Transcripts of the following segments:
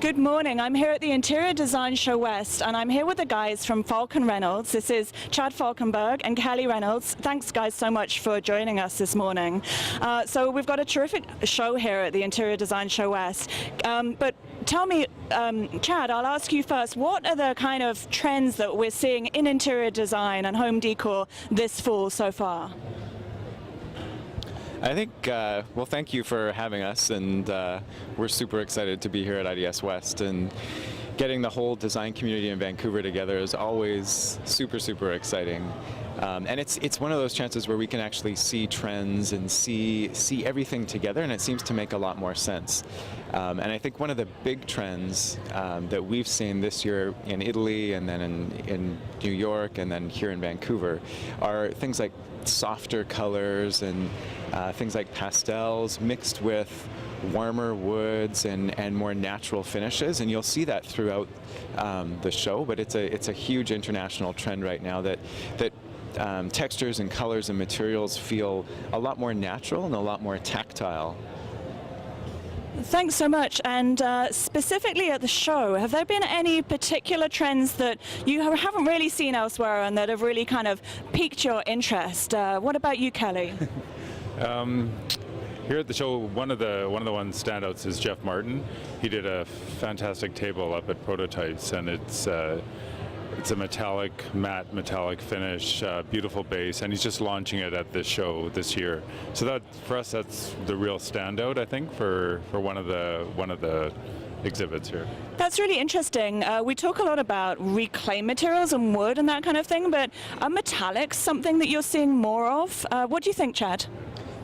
Good morning. I'm here at the Interior Design Show West, and I'm here with the guys from Falcon Reynolds. This is Chad Falkenberg and Kelly Reynolds. Thanks, guys, so much for joining us this morning. So we've got a terrific show here at the Interior Design Show West. But tell me, Chad, I'll ask you first, what are the kind of trends that we're seeing in interior design and home decor this fall so far? I think, well, thank you for having us, and we're super excited to be here at IDS West, and getting the whole design community in Vancouver together is always super, super exciting. And it's one of those chances where we can actually see trends and see everything together, and it seems to make a lot more sense. And I think one of the big trends that we've seen this year in Italy, and then in New York, and then here in Vancouver, are things like softer colors and things like pastels mixed with warmer woods and more natural finishes, and you'll see that throughout the show. But it's a huge international trend right now that textures and colors and materials feel a lot more natural and a lot more tactile. Thanks so much. And specifically at the show, have there been any particular trends that you haven't really seen elsewhere and that have really kind of piqued your interest? What about you, Kelly? Here at the show, one of the ones standouts is Jeff Martin. He did a fantastic table up at Prototypes, and it's a matte metallic finish, beautiful base, and he's just launching it at this show this year. So that, for us, that's the real standout, I think, for one of the exhibits here. That's really interesting. We talk a lot about reclaimed materials and wood and that kind of thing, but are metallics something that you're seeing more of? What do you think, Chad?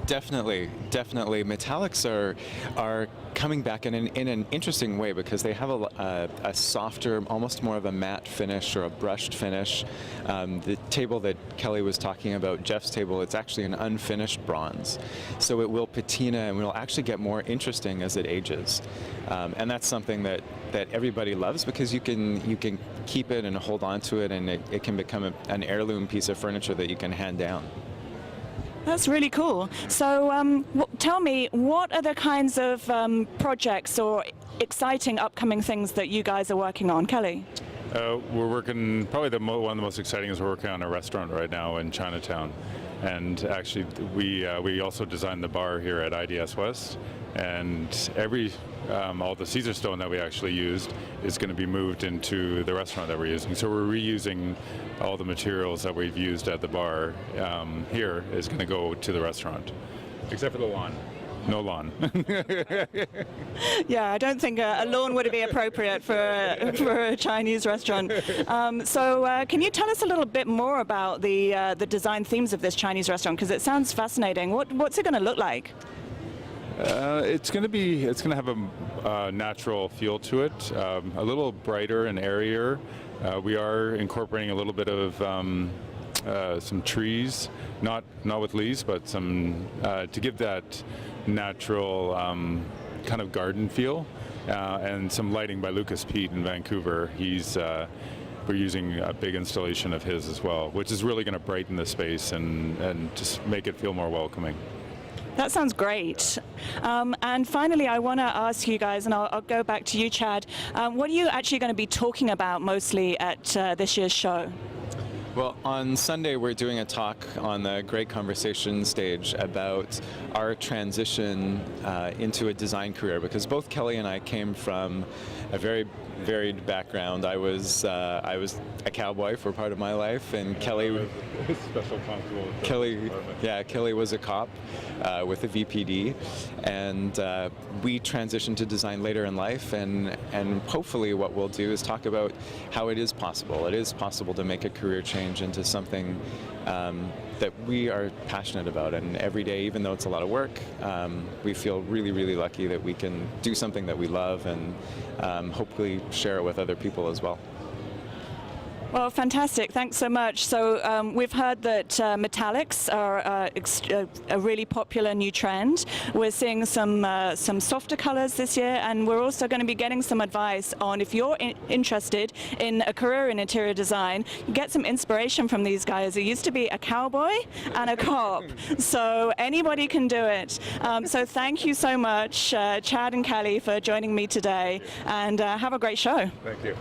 Definitely. Metallics are coming back in an interesting way, because they have a softer, almost more of a matte finish or a brushed finish. The table that Kelly was talking about, Jeff's table, it's actually an unfinished bronze. So it will patina and will actually get more interesting as it ages. And that's something that everybody loves, because you can keep it and hold on to it, and it can become an heirloom piece of furniture that you can hand down. That's really cool. So tell me, what are the kinds of projects or exciting upcoming things that you guys are working on? Kelly? We're working, probably one of the most exciting is we're working on a restaurant right now in Chinatown. And actually, we also designed the bar here at IDS West. And all the Caesar stone that we actually used is going to be moved into the restaurant that we're using. So we're reusing all the materials that we've used at the bar here is going to go to the restaurant, except for the lawn. No lawn. Yeah, I don't think a lawn would be appropriate for a Chinese restaurant. So can you tell us a little bit more about the design themes of this Chinese restaurant? Because it sounds fascinating. What's it going to look like? It's going to have a natural feel to it, a little brighter and airier. We are incorporating a little bit of some trees, not with leaves, but some to give that natural kind of garden feel, and some lighting by Lucas Pete in Vancouver. We're using a big installation of his as well, which is really going to brighten the space and just make it feel more welcoming. That sounds great. And finally, I want to ask you guys, and I'll go back to you, Chad, what are you actually going to be talking about mostly at this year's show? Well, on Sunday we're doing a talk on the Great Conversation stage about our transition into a design career, because both Kelly and I came from a very varied background. I was a cowboy for part of my life, and Kelly was a special constable. Kelly was a cop with a VPD, and we transitioned to design later in life, and hopefully what we'll do is talk about how it is possible. It is possible to make a career change into something that we are passionate about, and every day, even though it's a lot of work, we feel really, really lucky that we can do something that we love, and hopefully share it with other people as well. Well, fantastic. Thanks so much. So we've heard that metallics are a really popular new trend. We're seeing some softer colors this year, and we're also going to be getting some advice on if you're interested in a career in interior design, get some inspiration from these guys. It used to be a cowboy and a cop, so anybody can do it. So thank you so much, Chad and Kelly, for joining me today, and have a great show. Thank you.